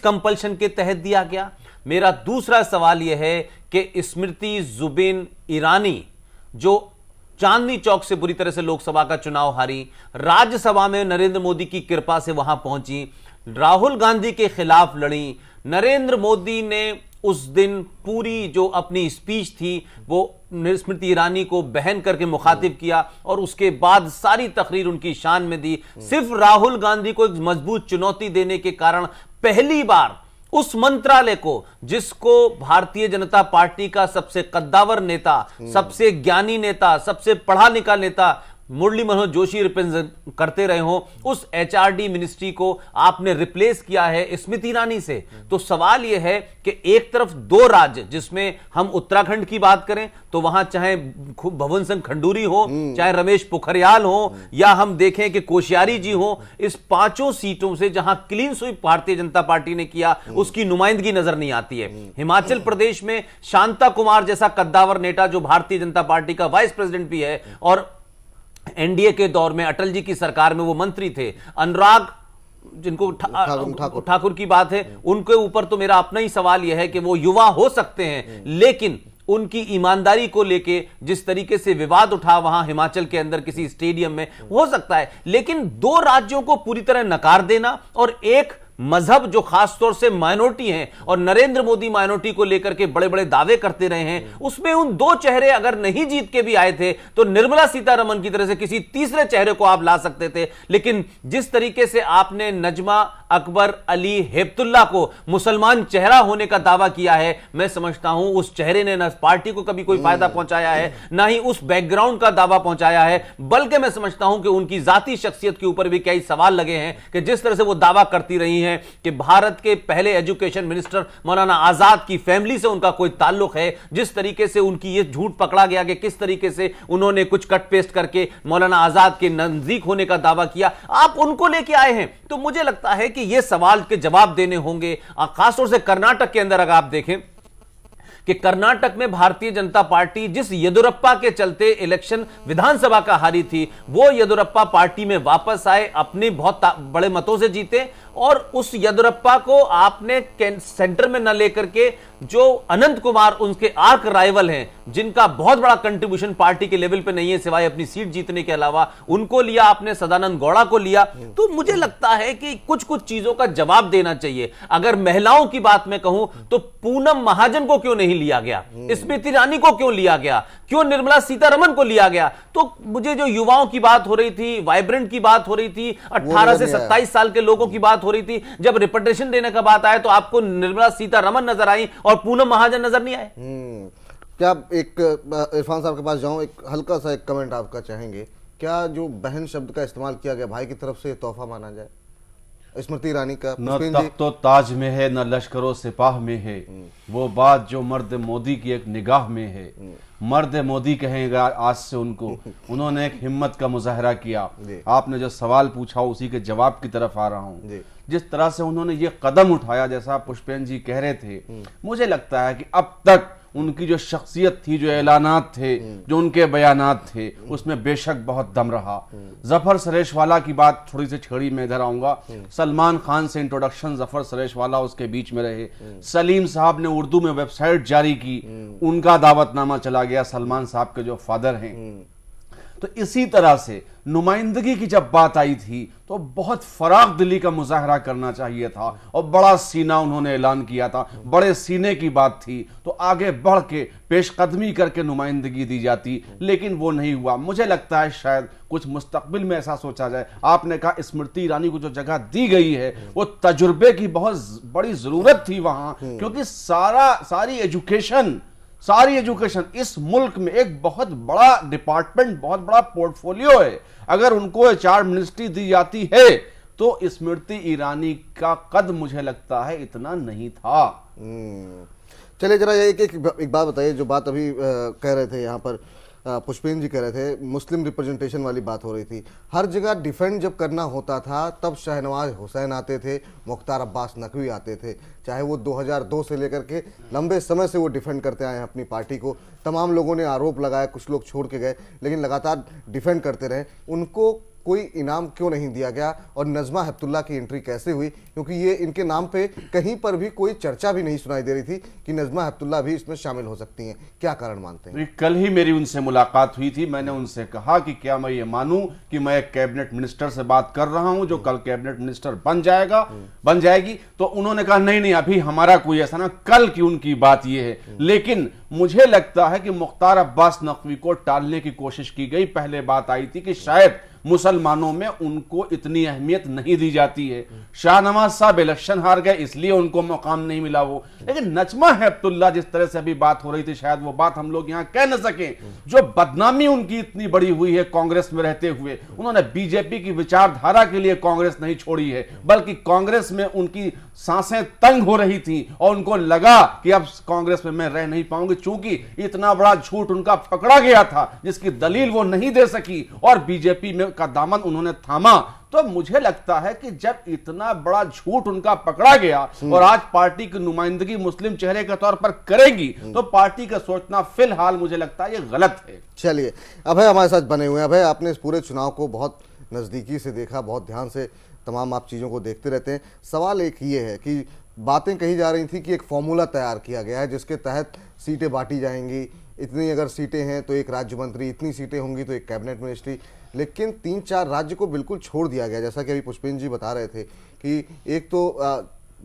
Compulsion के तहत दिया गया? मेरा दूसरा सवाल यह है कि स्मृति जुबिन ईरानी जो चांदनी चौक से बुरी तरह से लोकसभा का चुनाव हारी, राज्यसभा में नरेंद्र मोदी की कृपा से वहां पहुंची, राहुल गांधी के खिलाफ लड़ी, नरेंद्र मोदी ने उस दिन पूरी जो अपनी स्पीच थी वो स्मृति ईरानी को बहन करके मुखातिब किया और उसके बाद सारी तकरीर उनकी शान में दी। सिर्फ राहुल गांधी को एक मजबूत चुनौती देने के कारण पहली बार उस मंत्रालय को, जिसको भारतीय जनता पार्टी का सबसे कद्दावर नेता, सबसे ज्ञानी नेता, सबसे पढ़ा लिखा नेता मुरली मनोहर जोशी रिप्रेजेंट करते रहे हो, उस एचआरडी मिनिस्ट्री को आपने रिप्लेस किया है स्मृति ईरानी से। तो सवाल यह है कि एक तरफ दो राज्य, जिसमें हम उत्तराखंड की बात करें तो वहां चाहे भवन सिंह खंडूरी हो, चाहे रमेश पोखरियाल हो, या हम देखें कि कोश्यारी जी हो, इस पांचों सीटों से जहां clean sweep Bharatiya Janata party ने किया उसकी नुमाइंदगी नजर नहीं आती है। हिमाचल प्रदेश में शांता कुमार जैसा कद्दावर नेता जो भारतीय जनता पार्टी का वाइस प्रेसिडेंट भी है और एनडीए के दौर में अटल जी की सरकार में वो मंत्री थे, अनुराग जिनको ठाकुर की बात है, उनके ऊपर तो मेरा अपना ही सवाल यह है कि वो युवा हो सकते हैं लेकिन उनकी ईमानदारी को लेके जिस तरीके से विवाद उठा वहां हिमाचल के अंदर किसी स्टेडियम में, हो सकता है, लेकिन दो राज्यों को पूरी तरह नकार देना और एक मजहब जो खासतौर से माइनॉरिटी हैं और नरेंद्र मोदी माइनॉरिटी को लेकर के बड़े बड़े दावे करते रहे हैं, उसमें उन दो चेहरे अगर नहीं जीत के भी आए थे तो निर्मला सीतारमण की तरह से किसी तीसरे चेहरे को आप ला सकते थे। लेकिन जिस तरीके से आपने नजमा अकबर अली हेपतुल्ला को मुसलमान चेहरा होने का दावा किया है, मैं समझता हूं उस चेहरे ने न पार्टी को कभी कोई फायदा पहुंचाया है, ना ही उस बैकग्राउंड का दावा पहुंचाया है, बल्कि मैं समझता हूं कि उनकी जाती शख्सियत के ऊपर भी कई सवाल लगे हैं कि जिस तरह से वो दावा करती रही हैं कि भारत के पहले एजुकेशन मिनिस्टर मौलाना आजाद की फैमिली से उनका कोई ताल्लुक है, जिस तरीके से उनकी ये झूठ पकड़ा गया कि किस तरीके से उन्होंने कुछ कट पेस्ट करके मौलाना आजाद के नजदीक होने का दावा किया, आप उनको लेके आए हैं। तो मुझे लगता है कि ये सवाल के जवाब देने होंगे। खासतौर से कर्नाटक के अंदर अगर आप देखें कि कर्नाटक में भारतीय जनता पार्टी जिस येदुरप्पा के चलते इलेक्शन विधानसभा का हारी थी, वो येदुरप्पा पार्टी में वापस आए, अपने बहुत बड़े मतों से जीते और उस येदुरप्पा को आपने सेंटर में न लेकर के जो अनंत कुमार उनके आर्क राइवल हैं, जिनका बहुत बड़ा कंट्रीब्यूशन पार्टी के लेवल पे नहीं है सिवाय अपनी सीट जीतने के अलावा, उनको लिया आपने, सदानंद गौड़ा को लिया। तो मुझे लगता है कि कुछ कुछ चीजों का जवाब देना चाहिए। अगर महिलाओं की बात मैं कहूं तो पूनम महाजन को क्यों नहीं लिया गया, स्मृति ईरानी को क्यों लिया गया, क्यों निर्मला सीतारमण को लिया गया? तो मुझे जो युवाओं की बात हो रही थी, वाइब्रेंट की बात हो रही थी, 18 से 27 साल के लोगों की बात हो रही थी, जब रिप्रेजेंटेशन देने का बात आया तो आपको निर्मला सीतारमण नजर आई और पूनम महाजन नजर नहीं आए। क्या एक इरफान साहब के पास जाऊं, एक हल्का सा एक कमेंट आपका चाहेंगे, क्या जो बहन शब्द का इस्तेमाल किया गया भाई की तरफ से तोहफा माना जाए स्मृति ईरानी का? न तख्तो ताज में है न लश्करों सिपाह में है, वो बात जो मर्द मोदी की एक निगाह में है। मर्द मोदी कहेगा आज से उनको, उन्होंने एक हिम्मत का मुजाहरा किया। आपने जो सवाल पूछा उसी के जवाब की तरफ आ रहा हूं। जिस तरह से उन्होंने ये कदम उठाया, जैसा पुष्पेन जी कह रहे थे, मुझे लगता है कि अब तक उनकी जो शख्सियत थी, जो ऐलानात थे, जो उनके बयानात थे, उसमें बेशक बहुत दम रहा। जफर सरेशवाला की बात थोड़ी सी छेड़ी में इधर आऊंगा। सलमान खान से इंट्रोडक्शन जफर सरेशवाला उसके बीच में रहे। सलीम साहब ने उर्दू में वेबसाइट जारी की, उनका दावतनामा चला गया सलमान साहब के जो फादर हैं। तो इसी तरह से नुमाइंदगी की जब बात आई थी तो बहुत फराग दिली का मुजाहरा करना चाहिए था और बड़ा सीना उन्होंने ऐलान किया था, बड़े सीने की बात थी तो आगे बढ़ के पेशकदमी करके नुमाइंदगी दी जाती, लेकिन वो नहीं हुआ। मुझे लगता है शायद कुछ मुस्तकबिल में ऐसा सोचा जाए। आपने कहा स्मृति ईरानी को जो जगह दी गई है वो तजुर्बे की बहुत बड़ी जरूरत थी वहां, क्योंकि सारी एजुकेशन इस मुल्क में एक बहुत बड़ा डिपार्टमेंट, बहुत बड़ा पोर्टफोलियो है। अगर उनको एचआर मिनिस्ट्री दी जाती है तो स्मृति ईरानी का कद मुझे लगता है इतना नहीं था। चलिए जरा एक बात बताइए, जो बात अभी कह रहे थे यहाँ पर पुष्पेन जी कह रहे थे, मुस्लिम रिप्रेजेंटेशन वाली बात हो रही थी। हर जगह डिफेंड जब करना होता था तब शहनवाज हुसैन आते थे, मुख्तार अब्बास नकवी आते थे, चाहे वो 2002 से लेकर के लंबे समय से वो डिफेंड करते आए हैं अपनी पार्टी को। तमाम लोगों ने आरोप लगाया, कुछ लोग छोड़ के गए, लेकिन लगातार डिफेंड करते रहे। उनको कोई इनाम क्यों नहीं दिया गया और नजमा हेपतुल्ला की एंट्री कैसे हुई, क्योंकि ये इनके नाम पे कहीं पर भी कोई चर्चा भी नहीं सुनाई दे रही थी कि नजमा हेपतुल्ला भी इसमें शामिल हो सकती हैं। क्या कारण मानते हैं? कल ही मेरी उनसे मुलाकात हुई थी। मैंने उनसे कहा कि क्या मैं ये मानूं कि मैं एक कैबिनेट मिनिस्टर से बात कर रहा हूं जो कल कैबिनेट मिनिस्टर बन जाएगी। तो उन्होंने कहा नहीं नहीं, अभी हमारा कोई ऐसा ना, कल की उनकी बात ये है। लेकिन मुझे लगता है कि मुख्तार अब्बास नकवी को टालने की कोशिश की गई। पहले बात आई थी कि शायद मुसलमानों में उनको इतनी अहमियत नहीं दी जाती है, शाहनवाज साहब इलेक्शन हार गए इसलिए उनको मुकाम नहीं मिला वो। लेकिन नजमा हेपतुल्ला जिस तरह से अभी बात हो रही थी, शायद वो बात हम लोग यहां कह न सकें। जो बदनामी उनकी इतनी बड़ी हुई है कांग्रेस में रहते हुए, उन्होंने बीजेपी की विचारधारा के लिए कांग्रेस नहीं छोड़ी है, बल्कि कांग्रेस में उनकी सांसें तंग हो रही थी और उनको लगा कि अब कांग्रेस में मैं रह नहीं पाऊंगी, चूंकि इतना बड़ा झूठ उनका पकड़ा गया था जिसकी दलील वो नहीं दे सकी और बीजेपी में का दामन उन्होंने थामा। तो मुझे लगता है कि जब इतना बड़ा झूठ उनका पकड़ा गया और आज पार्टी की नुमाइंदगी मुस्लिम चेहरे के तौर पर करेगी, तो पार्टी का सोचना फिलहाल मुझे लगता है ये गलत है। चलिए, अभय हमारे साथ बने हुए हैं। अभय, आपने इस पूरे चुनाव को बहुत नजदीकी से देखा, बहुत ध्यान से तमाम आप चीजों को देखते रहते हैं। सवाल एक ये है कि बातें कही जा रही थी कि एक फॉर्मूला तैयार किया गया है जिसके तहत सीटें बांटी जाएंगी, इतनी अगर सीटें हैं तो एक राज्य मंत्री, इतनी सीटें होंगी तो एक कैबिनेट मिनिस्ट्री। लेकिन 3-4 राज्य को बिल्कुल छोड़ दिया गया, जैसा कि अभी पुष्पेंद्र जी बता रहे थे कि एक तो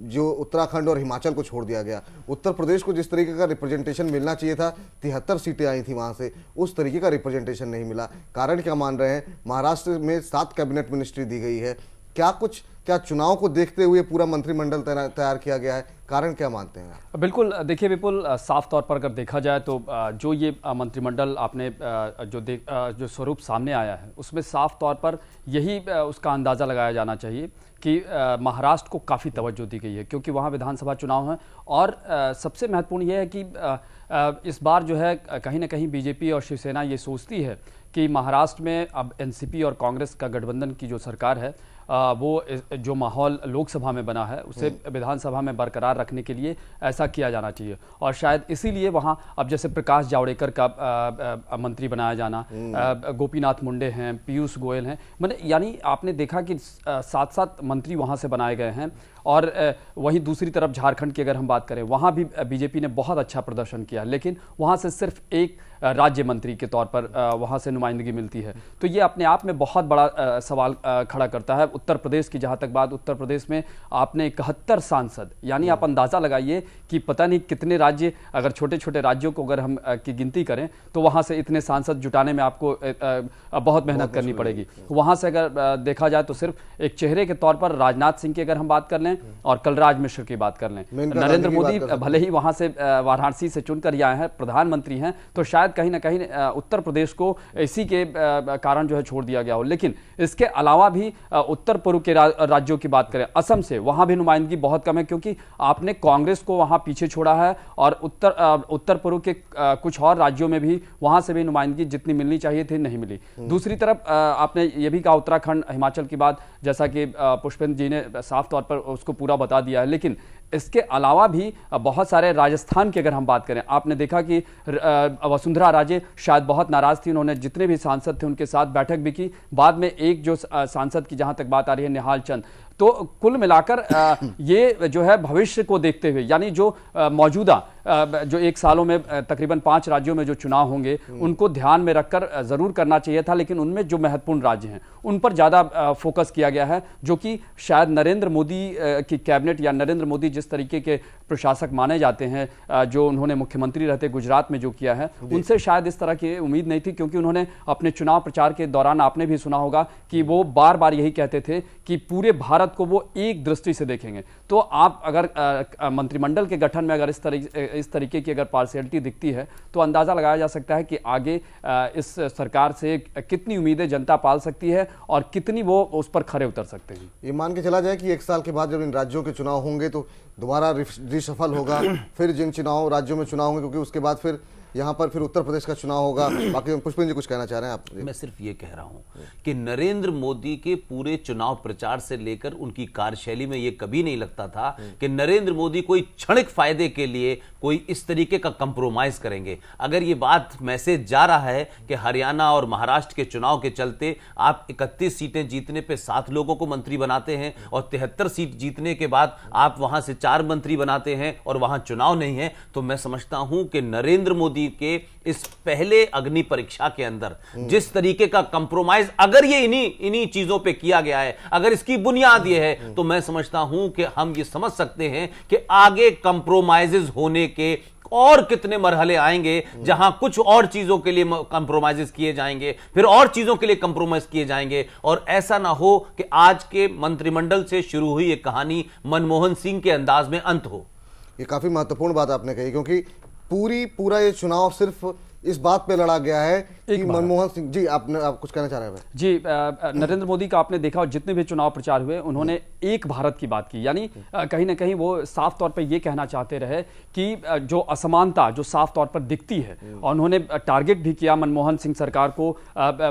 जो उत्तराखंड और हिमाचल को छोड़ दिया गया। उत्तर प्रदेश को जिस तरीके का रिप्रेजेंटेशन मिलना चाहिए था, 73 सीटें आई थी वहां से, उस तरीके का रिप्रेजेंटेशन नहीं मिला। कारण क्या मान रहे हैं? महाराष्ट्र में 7 कैबिनेट मिनिस्ट्री दी गई है। क्या चुनाव को देखते हुए पूरा मंत्रिमंडल तैयार किया गया है? कारण क्या मानते हैं? बिल्कुल, देखिए विपुल, साफ तौर पर अगर देखा जाए तो जो ये मंत्रिमंडल आपने जो स्वरूप सामने आया है, उसमें साफ तौर पर यही उसका अंदाज़ा लगाया जाना चाहिए कि महाराष्ट्र को काफ़ी तवज्जो दी गई है, क्योंकि वहाँ विधानसभा चुनाव है। और सबसे महत्वपूर्ण यह है कि इस बार जो है कहीं ना कहीं बीजेपी और शिवसेना ये सोचती है कि महाराष्ट्र में अब एनसीपी और कांग्रेस का गठबंधन की जो सरकार है, वो जो माहौल लोकसभा में बना है उसे विधानसभा में बरकरार रखने के लिए ऐसा किया जाना चाहिए। और शायद इसीलिए वहाँ अब जैसे प्रकाश जावड़ेकर का मंत्री बनाया जाना, गोपीनाथ मुंडे हैं, पीयूष गोयल हैं, मैंने यानी आपने देखा कि 7-7 मंत्री वहाँ से बनाए गए हैं। और वहीं दूसरी तरफ झारखंड की अगर हम बात करें, वहाँ भी बीजेपी ने बहुत अच्छा प्रदर्शन किया, लेकिन वहाँ से सिर्फ एक राज्य मंत्री के तौर पर वहाँ से नुमाइंदगी मिलती है। तो ये अपने आप में बहुत बड़ा सवाल खड़ा करता है। उत्तर प्रदेश की जहाँ तक बात, उत्तर प्रदेश में आपने 71 सांसद, यानी आप अंदाज़ा लगाइए कि पता नहीं कितने राज्य, अगर छोटे छोटे राज्यों को अगर हम की गिनती करें तो वहाँ से इतने सांसद जुटाने में आपको बहुत मेहनत करनी पड़ेगी। वहाँ से अगर देखा जाए तो सिर्फ एक चेहरे के तौर पर राजनाथ सिंह की अगर हम बात कर लें और कलराज मिश्र की बात कर लें, नरेंद्र मोदी भले ही वहाँ से वाराणसी से चुनकर आए हैं, प्रधानमंत्री हैं, तो शायद कहीं ना कहीं उत्तर प्रदेश को इसी के कारण जो है छोड़ दिया गया हो। लेकिन इसके अलावा भी उत्तर पूर्व के राज्यों की बात करें, असम से, वहां भी नुमाइंदगी बहुत कम है, क्योंकि आपने कांग्रेस को वहां पीछे छोड़ा है। और उत्तर पूर्व के कुछ और राज्यों में भी वहां से भी नुमाइंदगी जितनी मिलनी चाहिए थी नहीं मिली। दूसरी तरफ आपने ये भी कहा उत्तराखंड हिमाचल की बात, जैसा कि पुष्पेंद्र जी ने साफ तौर पर उसको पूरा बता दिया है। लेकिन इसके अलावा भी बहुत सारे, राजस्थान की अगर हम बात करें, आपने देखा कि वसुंधरा राजे शायद बहुत नाराज थी, उन्होंने जितने भी सांसद थे उनके साथ बैठक भी की। बाद में एक जो सांसद की जहां तक बात आ रही है, निहाल चंद, तो कुल मिलाकर ये जो है भविष्य को देखते हुए, यानी जो मौजूदा जो 1 सालों में तकरीबन 5 राज्यों में जो चुनाव होंगे उनको ध्यान में रखकर जरूर करना चाहिए था। लेकिन उनमें जो महत्वपूर्ण राज्य हैं उन पर ज्यादा फोकस किया गया है, जो कि शायद नरेंद्र मोदी की कैबिनेट या नरेंद्र मोदी जिस तरीके के प्रशासक माने जाते हैं, जो उन्होंने मुख्यमंत्री रहते गुजरात में जो किया है, उनसे शायद इस तरह की उम्मीद नहीं थी। क्योंकि उन्होंने अपने चुनाव प्रचार के दौरान, आपने भी सुना होगा कि वो बार बार यही कहते थे कि पूरे भारत को वो एक दृष्टि से देखेंगे। तो आप अगर मंत्रिमंडल के गठन में अगर इस तरीके की अगर पार्शियलिटी दिखती है, तो अंदाजा लगाया जा सकता है कि आगे इस सरकार से कितनी उम्मीदें जनता पाल सकती है और कितनी वो उस पर खरे उतर सकते हैं। ये मान के चला जाए कि 1 साल के बाद जब इन राज्यों के चुनाव होंगे तो दोबारा रिशफल होगा, फिर जिन राज्यों में चुनाव होंगे, क्योंकि उसके बाद फिर यहाँ पर फिर उत्तर प्रदेश का चुनाव होगा। बाकी पुष्पेंद्र जी कुछ कहना चाह रहे हैं आप? मैं सिर्फ ये कह रहा हूं कि नरेंद्र मोदी के पूरे चुनाव प्रचार से लेकर उनकी कार्यशैली में यह कभी नहीं लगता था कि नरेंद्र मोदी कोई क्षणिक फायदे के लिए कोई इस तरीके का कंप्रोमाइज करेंगे। अगर ये बात मैसेज जा रहा है कि हरियाणा और महाराष्ट्र के चुनाव के चलते आप 31 सीटें जीतने पे 7 लोगों को मंत्री बनाते हैं और 73 सीट जीतने के बाद आप वहां से 4 मंत्री बनाते हैं और वहां चुनाव नहीं है, तो मैं समझता हूं कि नरेंद्र मोदी के इस पहले अग्नि परीक्षा के अंदर जिस तरीके का कंप्रोमाइज अगर ये इन्हीं चीजों पे किया गया है, अगर इसकी बुनियाद ये है, तो मैं समझता हूं कि हम ये समझ सकते हैं कि आगे कंप्रोमाइजेस होने के और कितने मरहले आएंगे जहां कुछ और चीजों के लिए कंप्रोमाइजेस किए जाएंगे, फिर और चीजों के लिए कंप्रोमाइज किए जाएंगे, और ऐसा ना हो कि आज के मंत्रिमंडल से शुरू हुई ये कहानी मनमोहन सिंह के अंदाज में अंत हो। ये काफी महत्वपूर्ण बात आपने कही, क्योंकि पूरा ये चुनाव सिर्फ इस बात पे लड़ा गया है कि मनमोहन सिंह जी, आप कुछ कहना चाह रहे हैं? जी, नरेंद्र मोदी का आपने देखा, जितने भी चुनाव प्रचार हुए उन्होंने एक भारत की बात की, यानी कहीं ना कहीं वो साफ तौर पे ये कहना चाहते रहे कि जो असमानता जो साफ तौर पर दिखती है, और उन्होंने टारगेट भी किया मनमोहन सिंह सरकार को,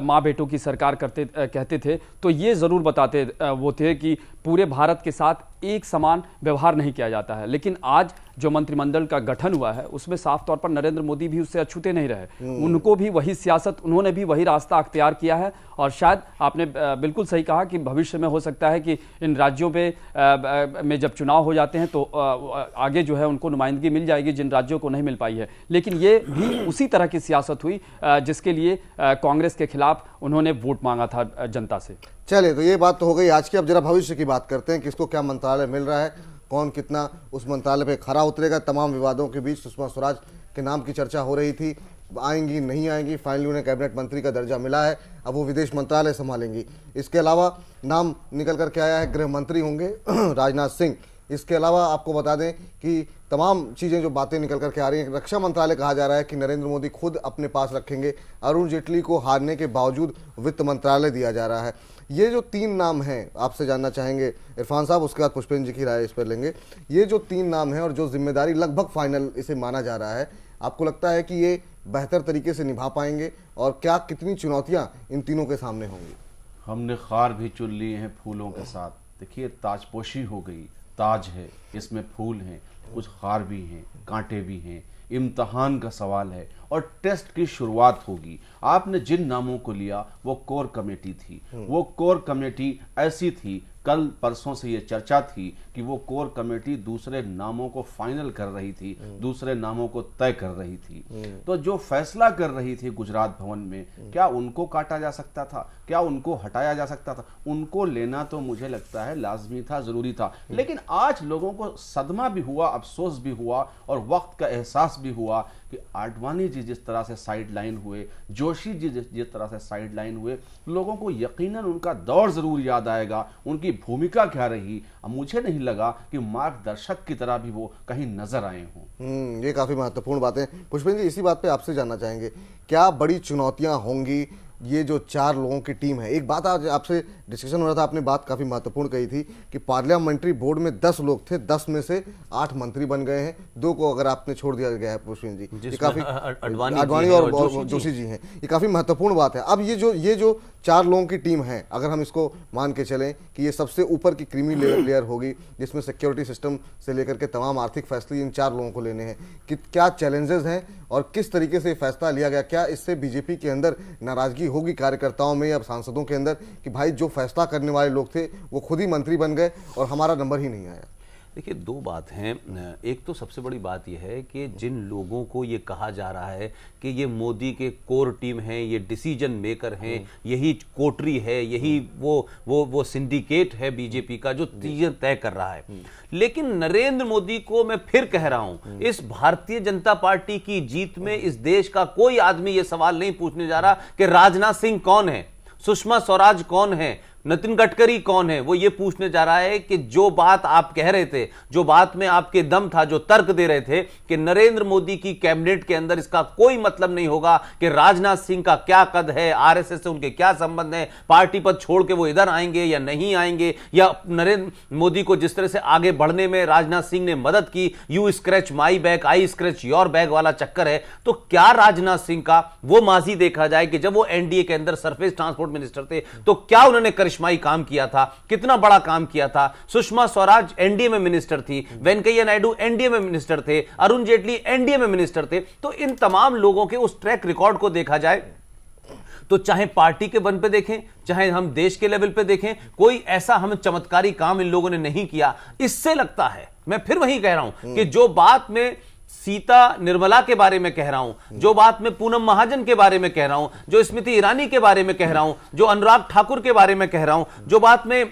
माँ बेटों की सरकार कहते थे, तो ये जरूर बताते वो थे कि पूरे भारत के साथ एक समान व्यवहार नहीं किया जाता है। लेकिन आज जो मंत्रिमंडल का गठन हुआ है उसमें साफ तौर पर नरेंद्र मोदी भी उससे अछूते नहीं रहे, उनको भी वही सियासत, उन्होंने भी वही रास्ता अख्तियार किया है। और शायद आपने बिल्कुल सही कहा कि भविष्य में हो सकता है कि इन राज्यों में जब चुनाव हो जाते हैं तो आगे जो है उनको नुमाइंदगी मिल जाएगी जिन राज्यों को नहीं मिल पाई है। लेकिन ये भी उसी तरह की सियासत हुई जिसके लिए कांग्रेस के खिलाफ उन्होंने वोट मांगा था जनता से। चलिए, तो ये बात तो हो गई आज की। अब जरा भविष्य की बात करते हैं, किसको क्या मंत्रालय मिल रहा है, कौन कितना उस मंत्रालय पे खरा उतरेगा। तमाम विवादों के बीच सुषमा स्वराज के नाम की चर्चा हो रही थी, आएंगी नहीं आएंगी, फाइनली उन्हें कैबिनेट मंत्री का दर्जा मिला है, अब वो विदेश मंत्रालय संभालेंगी। इसके अलावा नाम निकल करके आया है, गृह मंत्री होंगे राजनाथ सिंह। इसके अलावा आपको बता दें कि तमाम चीज़ें जो बातें निकल करके आ रही हैं, रक्षा मंत्रालय कहा जा रहा है कि नरेंद्र मोदी खुद अपने पास रखेंगे, अरुण जेटली को हारने के बावजूद वित्त मंत्रालय दिया जा रहा है। ये जो 3 नाम हैं, आपसे जानना चाहेंगे इरफान साहब, उसके बाद पुष्पेंद्र जी की राय इस पर लेंगे। ये जो 3 नाम हैं और जो जिम्मेदारी लगभग फाइनल इसे माना जा रहा है, आपको लगता है कि ये बेहतर तरीके से निभा पाएंगे, और क्या कितनी चुनौतियां इन तीनों के सामने होंगी? हमने खार भी चुन लिए हैं फूलों के साथ। देखिए, ताजपोशी हो गई, ताज है, इसमें फूल हैं, कुछ खार भी हैं, कांटे भी हैं, इम्तहान का सवाल है और टेस्ट की शुरुआत होगी। आपने जिन नामों को लिया वो कोर कमेटी थी, वो कोर कमेटी ऐसी थी, कल परसों से ये चर्चा थी कि वो कोर कमेटी दूसरे नामों को फाइनल कर रही थी, दूसरे नामों को तय कर रही थी। तो जो फैसला कर रही थी गुजरात भवन में, क्या उनको काटा जा सकता था, क्या उनको हटाया जा सकता था? उनको लेना तो मुझे लगता है लाजमी था, जरूरी था। लेकिन आज लोगों को सदमा भी हुआ, अफसोस भी हुआ और वक्त का एहसास भी हुआ कि आडवाणी जी जिस तरह से साइड लाइन हुए, जोशी जी जिस तरह से साइड लाइन हुए, लोगों को यकीनन उनका दौर जरूर याद आएगा, उनकी भूमिका क्या रही। अब मुझे नहीं लगा कि मार्गदर्शक की तरह भी वो कहीं नजर आए हों। ये काफी महत्वपूर्ण बात है। पुष्पेंद्र जी, इसी बात पे आपसे जानना चाहेंगे, क्या बड़ी चुनौतियां होंगी? ये जो 4 लोगों की टीम है, एक बात आज आपसे डिस्कशन हो रहा था, आपने बात काफ़ी महत्वपूर्ण कही थी कि पार्लियामेंट्री बोर्ड में 10 लोग थे, 10 में से 8 मंत्री बन गए हैं, 2 को अगर आपने छोड़ दिया गया है पुष्पेंद्र जी, ये काफ़ी आडवाणी और जोशी जी हैं, ये काफ़ी महत्वपूर्ण बात है। अब ये जो 4 लोगों की टीम है, अगर हम इसको मान के चलें कि ये सबसे ऊपर की क्रीमी लेयर होगी, जिसमें सिक्योरिटी सिस्टम से लेकर के तमाम आर्थिक फैसले इन 4 लोगों को लेने हैं, कि क्या चैलेंजेस हैं और किस तरीके से फैसला लिया गया? क्या इससे बीजेपी के अंदर नाराजगी होगी कार्यकर्ताओं में या सांसदों के अंदर कि भाई जो फैसला करने वाले लोग थे वो खुद ही मंत्री बन गए और हमारा नंबर ही नहीं आया? देखिए, 2 बात हैं। एक तो सबसे बड़ी बात यह है कि जिन लोगों को ये कहा जा रहा है कि ये मोदी के कोर टीम हैं, ये डिसीजन मेकर हैं, यही कोटरी है, यही वो सिंडिकेट है बीजेपी का जो चीजें तय कर रहा है। लेकिन नरेंद्र मोदी को मैं फिर कह रहा हूं, इस भारतीय जनता पार्टी की जीत में इस देश का कोई आदमी ये सवाल नहीं पूछने जा रहा कि राजनाथ सिंह कौन है, सुषमा स्वराज कौन है, नितिन गडकरी कौन है? वो ये पूछने जा रहा है कि जो बात आप कह रहे थे, जो बात में आपके दम था, जो तर्क दे रहे थे कि नरेंद्र मोदी की कैबिनेट के अंदर इसका कोई मतलब नहीं होगा कि राजनाथ सिंह का क्या कद है, आरएसएस से उनके क्या संबंध है, पार्टी पद छोड़ के वो इधर आएंगे या नहीं आएंगे, या नरेंद्र मोदी को जिस तरह से आगे बढ़ने में राजनाथ सिंह ने मदद की, you scratch my back I scratch your back वाला चक्कर है, तो क्या राजनाथ सिंह का वो माजी देखा जाए कि जब वो एनडीए के अंदर सरफेस ट्रांसपोर्ट मिनिस्टर थे तो क्या उन्होंने करिश्माई काम किया था, कितना बड़ा काम किया था। सुषमा स्वराज एनडीए में मिनिस्टर थी, वेंकैया नायडू एनडीए में मिनिस्टर थे, अरुण जेटली एनडीए में मिनिस्टर थे। तो इन तमाम लोगों के उस ट्रैक रिकॉर्ड को देखा जाए तो चाहे पार्टी के बन पे देखें, चाहे हम देश के लेवल पे देखें, कोई ऐसा हम चमत्कारी काम इन लोगों ने नहीं किया। इससे लगता है, मैं फिर वही कह रहा हूं कि जो बात में सीता निर्मला के बारे में कह रहा हूं, जो बात में पूनम महाजन के बारे में कह रहा हूं, जो स्मृति ईरानी के बारे में कह रहा हूं, जो अनुराग ठाकुर के बारे में कह रहा हूं, जो बात में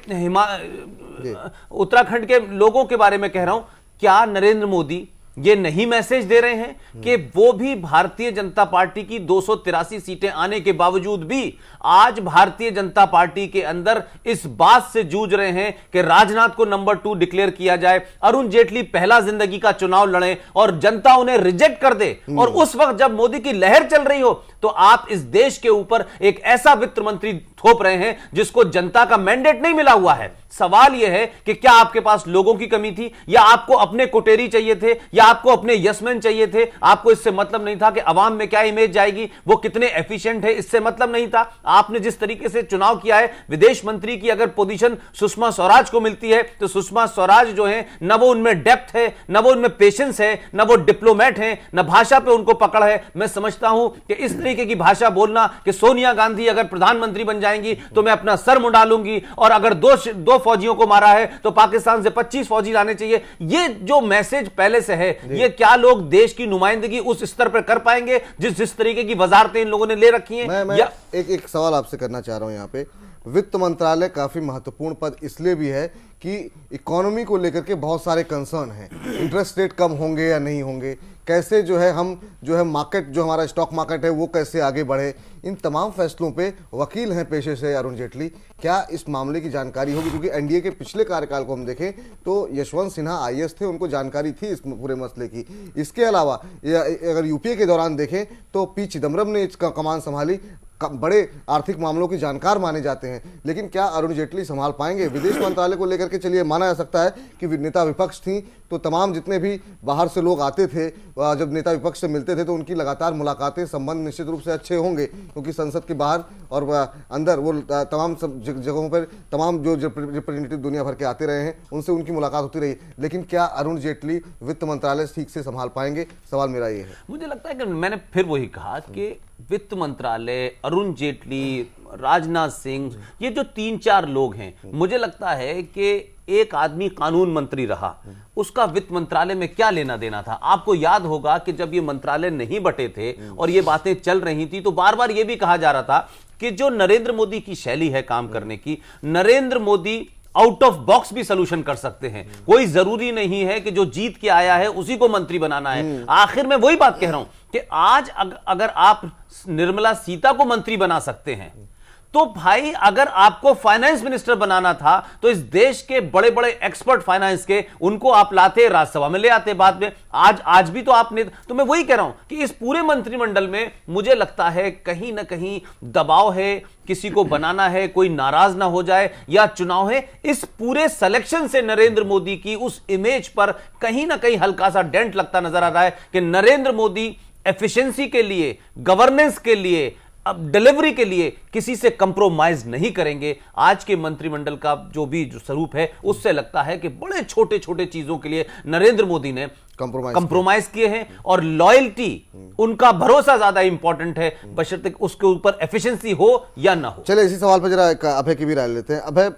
उत्तराखंड के लोगों के बारे में कह रहा हूं, क्या नरेंद्र मोदी ये नहीं मैसेज दे रहे हैं कि वो भी भारतीय जनता पार्टी की 283 सीटें आने के बावजूद भी आज भारतीय जनता पार्टी के अंदर इस बात से जूझ रहे हैं कि राजनाथ को नंबर 2 डिक्लेयर किया जाए, अरुण जेटली पहला जिंदगी का चुनाव लड़ें और जनता उन्हें रिजेक्ट कर दे। और उस वक्त जब मोदी की लहर चल रही हो तो आप इस देश के ऊपर एक ऐसा वित्त मंत्री थोप रहे हैं जिसको जनता का मैंडेट नहीं मिला हुआ है। सवाल यह है कि क्या आपके पास लोगों की कमी थी, या आपको अपने कोटेरी चाहिए थे, या आपको अपने यसमैन चाहिए थे? आपको इससे मतलब नहीं था कि अवाम में क्या इमेज जाएगी, वो कितने एफिशिएंट है, इससे मतलब नहीं था। आपने जिस तरीके से चुनाव किया है, विदेश मंत्री की अगर पोजीशन सुषमा स्वराज को मिलती है तो सुषमा स्वराज जो है न वो उनमें डेप्थ है, न वो उनमें पेशेंस है, न वो डिप्लोमेट है, न भाषा पे उनको पकड़ है। मैं समझता हूं कि इस तरीके की भाषा बोलना कि सोनिया गांधी अगर प्रधानमंत्री बन जाएंगी तो मैं अपना सर मुंडा लूंगी, और अगर दो फौजियों को मारा है तो पाकिस्तान से 25 फौजी लाने चाहिए, ये जो मैसेज पहले से है, ये क्या लोग देश की नुमाइंदगी उस स्तर पर कर पाएंगे जिस तरीके की वजारतें इन लोगों ने ले रखी हैं? मैं एक सवाल आपसे करना चाह रहा हूं। यहाँ पे वित्त मंत्रालय काफी महत्वपूर्ण पद इसलिए भी है कि इकोनॉमी को लेकर के बहुत सारे कंसर्न हैं। इंटरेस्ट रेट कम होंगे या नहीं होंगे, कैसे जो है हम जो है मार्केट, जो हमारा स्टॉक मार्केट है वो कैसे आगे बढ़े, इन तमाम फैसलों पे वकील हैं पेशे से अरुण जेटली। क्या इस मामले की जानकारी होगी? क्योंकि एनडीए के पिछले कार्यकाल को हम देखें तो यशवंत सिन्हा आईएएस थे, उनको जानकारी थी इस पूरे मसले की। इसके अलावा अगर यूपीए के दौरान देखें तो पी चिदम्बरम ने इसका कमान संभाली, बड़े आर्थिक मामलों की जानकार माने जाते हैं, लेकिन क्या अरुण जेटली संभाल पाएंगे? विदेश मंत्रालय को लेकर के चलिए माना जा सकता है कि नेता विपक्ष थी तो तमाम जितने भी बाहर से लोग आते थे, जब नेता विपक्ष से मिलते थे तो उनकी लगातार मुलाकातें, संबंध निश्चित रूप से अच्छे होंगे, क्योंकि संसद के बाहर और अंदर वो तमाम जगहों पर तमाम जो रिप्रेजेंटेटिव दुनिया भर के आते रहे हैं उनसे उनकी मुलाकात होती रही। लेकिन क्या अरुण जेटली वित्त मंत्रालय ठीक से संभाल पाएंगे? सवाल मेरा ये है। मुझे लगता है कि मैंने फिर वही कहा कि वित्त मंत्रालय, अरुण जेटली, राजनाथ सिंह, ये जो 3-4 लोग हैं, मुझे लगता है कि एक आदमी कानून मंत्री रहा, उसका वित्त मंत्रालय में क्या लेना देना था? आपको याद होगा कि जब ये मंत्रालय नहीं बटे थे और ये बातें चल रही थी तो बार बार ये भी कहा जा रहा था कि जो नरेंद्र मोदी की शैली है काम करने की, Narendra Modi out of box भी सोल्यूशन कर सकते हैं। कोई जरूरी नहीं है कि जो जीत के आया है उसी को मंत्री बनाना है। आखिर में वही बात कह रहा हूं कि आज अगर आप निर्मला सीता को मंत्री बना सकते हैं तो भाई अगर आपको फाइनेंस मिनिस्टर बनाना था तो इस देश के बड़े बड़े एक्सपर्ट फाइनेंस के उनको आप लाते, राज्यसभा में ले आते बाद में। आज भी तो आपने, तो मैं वही कह रहा हूं कि इस पूरे मंत्रिमंडल में मुझे लगता है कहीं ना कहीं दबाव है, किसी को बनाना है, कोई नाराज ना हो जाए, या चुनाव है। इस पूरे सिलेक्शन से नरेंद्र मोदी की उस इमेज पर कहीं ना कहीं हल्का सा डेंट लगता नजर आ रहा है कि नरेंद्र मोदी एफिशिएंसी के लिए, गवर्नेंस के लिए, अब डिलीवरी के लिए किसी से कंप्रोमाइज नहीं करेंगे। आज के मंत्रिमंडल का जो स्वरूप है उससे लगता है कि बड़े छोटे छोटे चीजों के लिए नरेंद्र मोदी ने कंप्रोमाइज किए हैं, और लॉयल्टी, उनका भरोसा ज्यादा इंपॉर्टेंट है, बशर्ते उसके ऊपर एफिशिएंसी हो या ना हो। चलिए इसी सवाल पर जरा अभय की भी राय लेते हैं। अभय,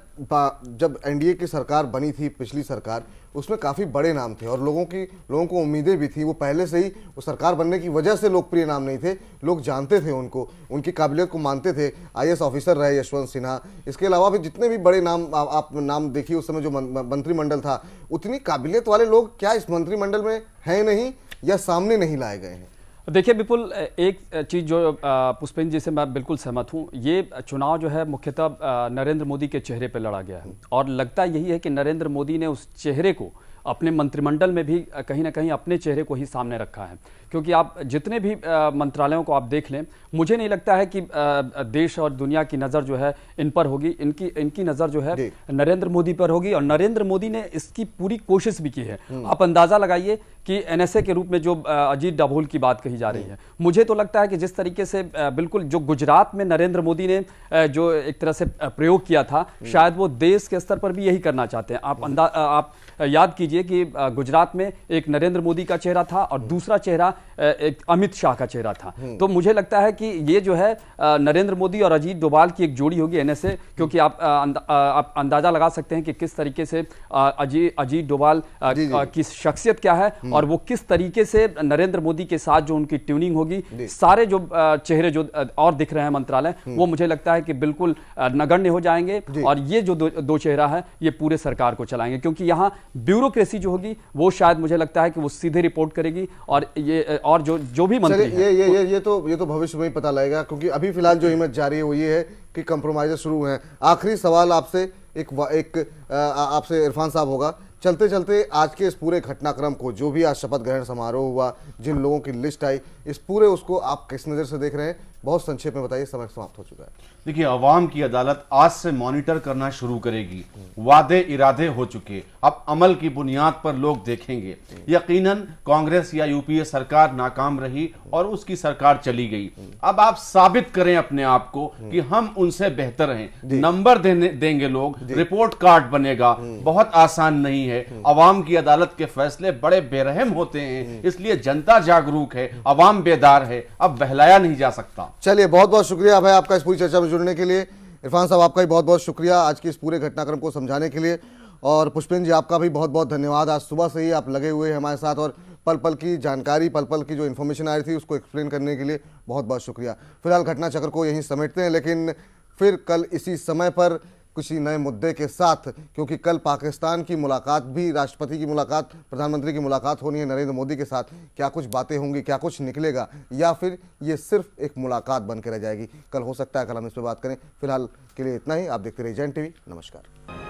जब एनडीए की सरकार बनी थी, पिछली सरकार, उसमें काफी बड़े नाम थे और लोगों को उम्मीदें भी थी। वो पहले से ही वो सरकार बनने की वजह से लोकप्रिय नाम नहीं थे, लोग जानते थे उनको, उनकी काबिलियत को मानते थे। आईएएस ऑफिसर रहे यशवंत सिन्हा, इसके अलावा भी जितने भी बड़े नाम आप नाम देखिए उस समय जो मंत्रिमंडल था, उतनी काबिलियत वाले लोग क्या इस मंत्रिमंडल में हैं नहीं, या सामने नहीं लाए गए हैं? देखिए विपुल, एक चीज़ जो पुष्पेंद्र जी से मैं बिल्कुल सहमत हूँ, ये चुनाव जो है मुख्यतः नरेंद्र मोदी के चेहरे पर लड़ा गया है और लगता यही है कि नरेंद्र मोदी ने उस चेहरे को अपने मंत्रिमंडल में भी कहीं ना कहीं अपने चेहरे को ही सामने रखा है। क्योंकि आप जितने भी मंत्रालयों को आप देख लें, मुझे नहीं लगता है कि देश और दुनिया की नज़र जो है इन पर होगी। इनकी नज़र जो है नरेंद्र मोदी पर होगी और नरेंद्र मोदी ने इसकी पूरी कोशिश भी की है। आप अंदाज़ा लगाइए कि एनएसए के रूप में जो अजीत डोभाल की बात कही जा रही है, मुझे तो लगता है कि जिस तरीके से बिल्कुल जो गुजरात में नरेंद्र मोदी ने जो एक तरह से प्रयोग किया था, शायद वो देश के स्तर पर भी यही करना चाहते हैं। आप याद कीजिए कि गुजरात में एक नरेंद्र मोदी का चेहरा था और दूसरा चेहरा एक अमित शाह का चेहरा था। तो मुझे लगता है कि ये जो है नरेंद्र मोदी और अजीत डोभाल की एक जोड़ी होगी एनएसए, क्योंकि आप अंदाजा लगा सकते हैं कि किस तरीके से अजीत डोभाल की शख्सियत क्या है और वो किस तरीके से नरेंद्र मोदी के साथ जो उनकी ट्यूनिंग होगी, सारे जो चेहरे जो और दिख रहे हैं मंत्रालय, वो मुझे लगता है कि बिल्कुल नगण्य हो जाएंगे और ये जो दो चेहरा है ये पूरे सरकार को चलाएंगे। क्योंकि यहाँ ब्यूरोक्रेसी जो होगी वो शायद मुझे लगता है कि वो सीधे रिपोर्ट करेगी और ये और जो भी मंत्री ये तो भविष्य में ही पता लगेगा, क्योंकि अभी फिलहाल जो हिम्मत जारी है वो ये है कि कंप्रोमाइज शुरू हैं। आखिरी सवाल आपसे आपसे इरफान साहब होगा, चलते चलते आज के इस पूरे घटनाक्रम को, जो भी आज शपथ ग्रहण समारोह हुआ, जिन लोगों की लिस्ट आई, इस पूरे उसको आप किस नज़र से देख रहे हैं? बहुत संक्षेप में बताइए, समय समाप्त हो चुका है। देखिए, अवाम की अदालत आज से मॉनिटर करना शुरू करेगी। वादे इरादे हो चुके, अब अमल की बुनियाद पर लोग देखेंगे। यकीनन कांग्रेस या यूपीए सरकार नाकाम रही और उसकी सरकार चली गई। अब आप साबित करें अपने आप को कि हम उनसे बेहतर हैं। नंबर देंगे लोग, रिपोर्ट कार्ड बनेगा। बहुत आसान नहीं है। अवाम की अदालत के फैसले बड़े बेरहम होते हैं, इसलिए जनता जागरूक है, अवाम बेदार है, अब बहलाया नहीं जा सकता। चलिए, बहुत बहुत शुक्रिया भाई आपका इस पूरी चर्चा में जुड़ने के लिए। इरफान साहब, आपका भी बहुत बहुत शुक्रिया आज के इस पूरे घटनाक्रम को समझाने के लिए। और पुष्पेंद्र जी, आपका भी बहुत बहुत धन्यवाद। आज सुबह से ही आप लगे हुए हैं हमारे साथ और पल पल की जानकारी, पल पल की जो इन्फॉर्मेशन आ रही थी उसको एक्सप्लेन करने के लिए बहुत बहुत शुक्रिया। फिलहाल घटना चक्र को यहीं समेटते हैं, लेकिन फिर कल इसी समय पर किसी नए मुद्दे के साथ, क्योंकि कल पाकिस्तान की मुलाकात भी, राष्ट्रपति की मुलाकात, प्रधानमंत्री की मुलाकात होनी है नरेंद्र मोदी के साथ। क्या कुछ बातें होंगी, क्या कुछ निकलेगा, या फिर ये सिर्फ एक मुलाकात बन के रह जाएगी? कल हो सकता है कल हम इस पर बात करें। फिलहाल के लिए इतना ही। आप देखते रहिए जैन टीवी। नमस्कार।